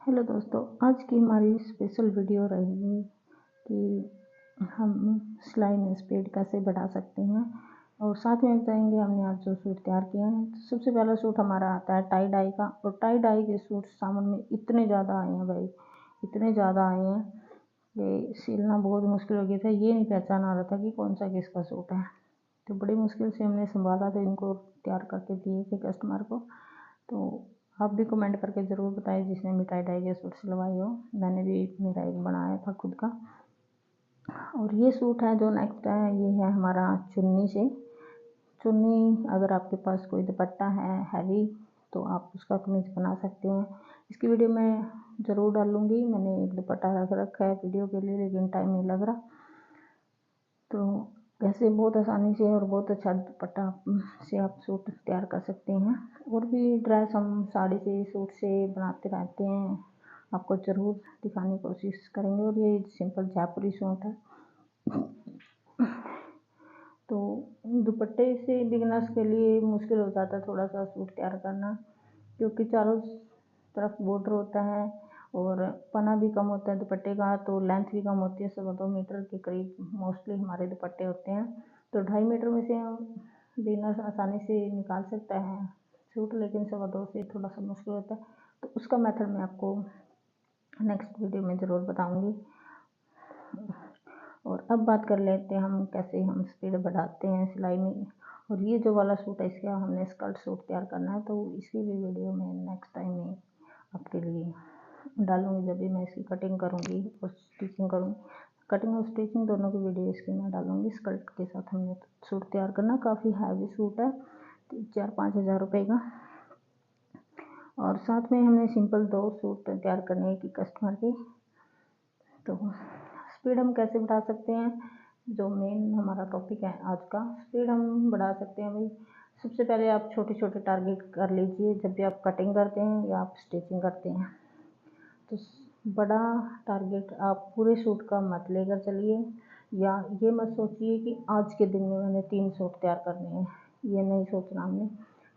Hello दोस्तों, आज की हमारी स्पेशल वीडियो रहेगी कि हम सिलाई में स्पीड कैसे बढ़ा सकते हैं और साथ में बताएंगे हमने आज जो सूट तैयार किया है। तो सबसे पहला सूट हमारा आता है टाई डाई का, और टाई डाई के सूट सामान में इतने ज़्यादा आए हैं भाई, इतने ज़्यादा आए हैं कि सिलना बहुत मुश्किल हो गया था। ये नहीं पहचान आ रहा था कि कौन सा किसका सूट है, तो बड़ी मुश्किल से हमने संभाला था, इनको तैयार करके दिए थे कस्टमर को। तो आप भी कमेंट करके ज़रूर बताइए जिसने भी टाई डाई के सूट सिलवाए हो। मैंने भी मेरा एक बनाया था खुद का। और ये सूट है जो नेक्स्ट है, ये है हमारा चुन्नी से। चुन्नी अगर आपके पास कोई दुपट्टा है हैवी तो आप उसका कमीज बना सकते हैं। इसकी वीडियो मैं ज़रूर डालूँगी। मैंने एक दुपट्टा रख रखा है वीडियो के लिए, लेकिन टाइम नहीं लग रहा। तो ऐसे बहुत आसानी से और बहुत अच्छा दुपट्टा से आप सूट तैयार कर सकते हैं। और भी ड्रेस हम साड़ी से सूट से बनाते रहते हैं, आपको ज़रूर दिखाने की कोशिश करेंगे। और ये सिंपल जयपुरी सूट है। तो दुपट्टे से बिगनर्स के लिए मुश्किल हो जाता है थोड़ा सा सूट तैयार करना, क्योंकि चारों तरफ बॉर्डर होता है और पना भी कम होता है दुपट्टे का, तो लेंथ भी कम होती है। 2.25 मीटर के करीब मोस्टली हमारे दुपट्टे होते हैं। तो 2.5 मीटर में से बिगनर्स आसानी से निकाल सकता है सूट, लेकिन 2.25 से थोड़ा सा मुश्किल होता है। तो उसका मेथड मैं आपको नेक्स्ट वीडियो में ज़रूर बताऊँगी। और अब बात कर लेते हैं हम कैसे हम स्पीड बढ़ाते हैं सिलाई में। और ये जो वाला सूट है इसका हमने स्कर्ट सूट तैयार करना है, तो इसकी भी वीडियो मैं नेक्स्ट टाइम में आपके लिए डालूँगी, जब भी मैं इसकी कटिंग करूँगी और स्टिचिंग करूँगी। कटिंग और स्टिचिंग दोनों की वीडियो इसकी मैं डालूँगी। स्कर्ट के साथ हमने सूट तैयार करना, काफ़ी हैवी सूट है, 4-5 हज़ार रुपये का। और साथ में हमने सिंपल 2 सूट तैयार करने हैं कि कस्टमर के। तो स्पीड हम कैसे बढ़ा सकते हैं, जो मेन हमारा टॉपिक है आज का। स्पीड हम बढ़ा सकते हैं भाई, सबसे पहले आप छोटे छोटे टारगेट कर लीजिए जब भी आप कटिंग करते हैं या आप स्टिचिंग करते हैं। तो बड़ा टारगेट आप पूरे सूट का मत लेकर चलिए, या ये मत सोचिए कि आज के दिन में मैंने 3 सूट तैयार करने हैं। ये नहीं सोचना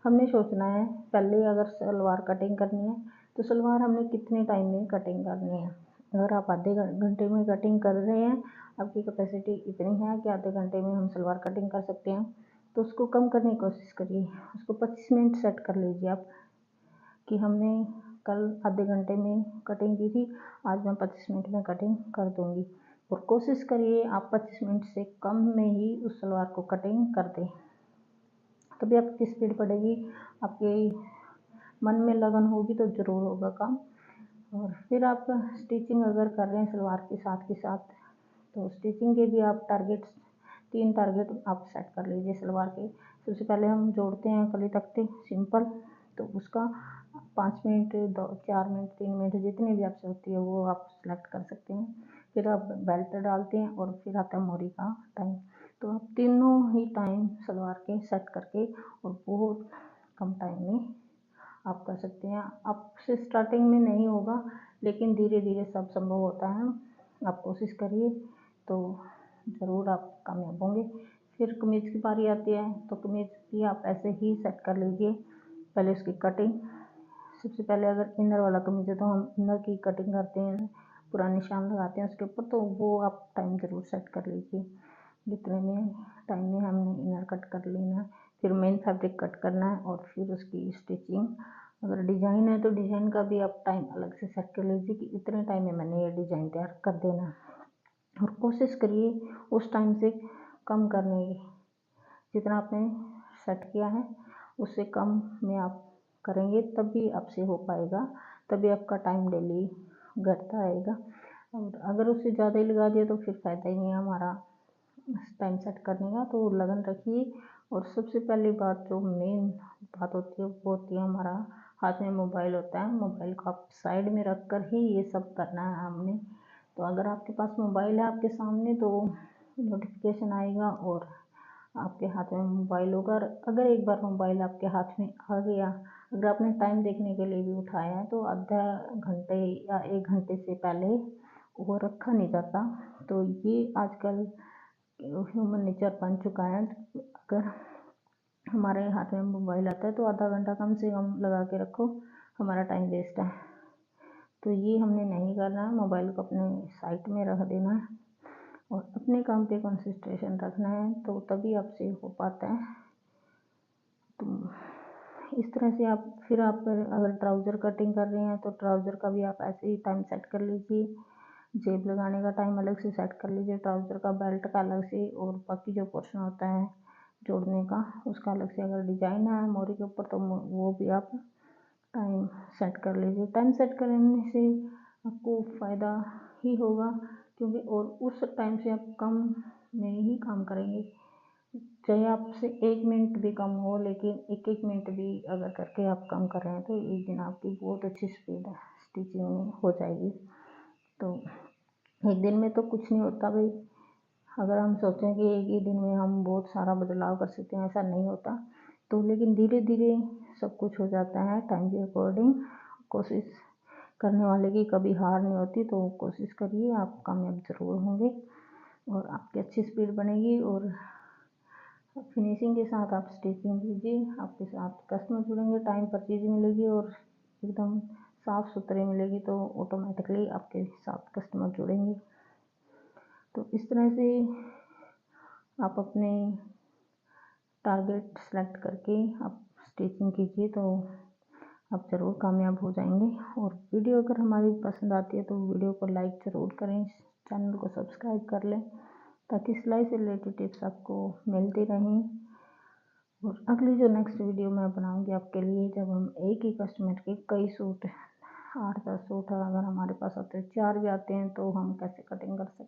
हमने सोचना है पहले, अगर सलवार कटिंग करनी है तो सलवार हमने कितने टाइम में कटिंग करनी है। अगर आप आधे घंटे में कटिंग कर रहे हैं, आपकी कैपेसिटी इतनी है कि आधे घंटे में हम सलवार कटिंग कर सकते हैं, तो उसको कम करने की कोशिश करिए। उसको 25 मिनट सेट कर लीजिए आप, कि हमने कल आधे घंटे में कटिंग की थी, आज मैं 25 मिनट में कटिंग कर दूंगी। और कोशिश करिए आप 25 मिनट से कम में ही उस सलवार को कटिंग कर दें, तभी आपकी स्पीड बढ़ेगी, आपके मन में लगन होगी तो ज़रूर होगा काम। और फिर आप स्टिचिंग अगर कर रहे हैं सलवार के साथ तो स्टिचिंग के भी आप 3 टारगेट आप सेट कर लीजिए सलवार के। सबसे पहले हम जोड़ते हैं कली तख्ते सिंपल, तो उसका 5 मिनट, 4 मिनट, 3 मिनट जितनी भी आपसे होती है वो आप सेलेक्ट कर सकते हैं। फिर आप बेल्ट डालते हैं और फिर आता है मोरी का टाइम। तो आप तीनों ही टाइम सलवार के सेट करके और बहुत कम टाइम में आप कर सकते हैं। आपसे स्टार्टिंग में नहीं होगा, लेकिन धीरे धीरे सब संभव होता है। आप कोशिश करिए तो ज़रूर आप कामयाब होंगे। फिर कमीज़ की बारी आती है, तो कमीज़ भी आप ऐसे ही सेट कर लीजिए। पहले उसकी कटिंग, सबसे पहले अगर इनर वाला कमीज़ है तो हम इनर की कटिंग करते हैं, पूरा निशान लगाते हैं उसके ऊपर, तो वो आप टाइम ज़रूर सेट कर लीजिए जितने में टाइम में हमने इनर कट कर लेना है। फिर मेन फैब्रिक कट करना है और फिर उसकी स्टिचिंग। अगर डिज़ाइन है तो डिज़ाइन का भी आप टाइम अलग से सेट कर लीजिए कि इतने टाइम में मैंने ये डिज़ाइन तैयार कर देना है। और कोशिश करिए उस टाइम से कम करने की, जितना आपने सेट किया है उससे कम में आप करेंगे तभी आपसे हो पाएगा, तभी आपका टाइम डेली घटता आएगा। और अगर उससे ज़्यादा ही लगा दिया तो फिर फ़ायदा ही नहीं है हमारा टाइम सेट करने का। तो लगन रखिए। और सबसे पहली बात, जो मेन बात होती है वो होती है हमारा हाथ में मोबाइल होता है। मोबाइल को आप साइड में रख कर ही ये सब करना है हमने। तो अगर आपके पास मोबाइल है आपके सामने तो नोटिफिकेशन आएगा और आपके हाथ में मोबाइल होगा। अगर एक बार मोबाइल आपके हाथ में आ गया, अगर आपने टाइम देखने के लिए भी उठाया है तो आधा घंटे या 1 घंटे से पहले वो रखा नहीं जाता। तो ये आजकल ह्यूमन नेचर बन चुका है। अगर हमारे हाथ में मोबाइल आता है तो आधा घंटा कम से कम लगा के रखो, हमारा टाइम वेस्ट है। तो ये हमने नहीं करना है, मोबाइल को अपने साइड में रख देना है और अपने काम पे कंसंट्रेशन रखना है, तो तभी आपसे हो पाता है। तो इस तरह से आप अगर ट्राउज़र कटिंग कर रहे हैं तो ट्राउज़र का भी आप ऐसे ही टाइम सेट कर लीजिए, जेब लगाने का टाइम अलग से सेट कर लीजिए, ट्राउज़र का बेल्ट का अलग से, और बाकी जो पोर्शन होता है जोड़ने का उसका अलग से। अगर डिजाइन है मोरी के ऊपर तो वो भी आप टाइम सेट कर लीजिए। टाइम सेट करने से आपको फ़ायदा ही होगा, क्योंकि और उस टाइम से आप कम में ही काम करेंगे, चाहे आपसे 1 मिनट भी कम हो, लेकिन 1-1 मिनट भी अगर करके आप काम कर रहे हैं तो एक दिन आपकी बहुत अच्छी स्पीड स्टिचिंग में हो जाएगी। तो एक दिन में तो कुछ नहीं होता भाई, अगर हम सोचें कि एक ही दिन में हम बहुत सारा बदलाव कर सकते हैं, ऐसा नहीं होता। तो लेकिन धीरे धीरे सब कुछ हो जाता है टाइम के अकॉर्डिंग। कोशिश करने वाले की कभी हार नहीं होती, तो कोशिश करिए, आप कामयाब ज़रूर होंगे और आपकी अच्छी स्पीड बनेगी। और फिनिशिंग के साथ आप स्टिचिंग कीजिए, आपके साथ कस्टमर जुड़ेंगे, टाइम पर चीज़ मिलेगी और एकदम साफ़ सुथरी मिलेगी, तो ऑटोमेटिकली आपके साथ कस्टमर जुड़ेंगे। तो इस तरह से आप अपने टारगेट सेलेक्ट करके आप स्टिचिंग कीजिए, तो आप ज़रूर कामयाब हो जाएंगे। और वीडियो अगर हमारी पसंद आती है तो वीडियो को लाइक ज़रूर करें, चैनल को सब्सक्राइब कर लें, ताकि सिलाई से रिलेटेड टिप्स आपको मिलती रहें। और अगली जो नेक्स्ट वीडियो मैं बनाऊंगी आपके लिए, जब हम एक ही कस्टमर के कई सूट 8-10 सूट अगर हमारे पास आते हैं, 4 भी आते हैं, तो हम कैसे कटिंग कर सकते हैं।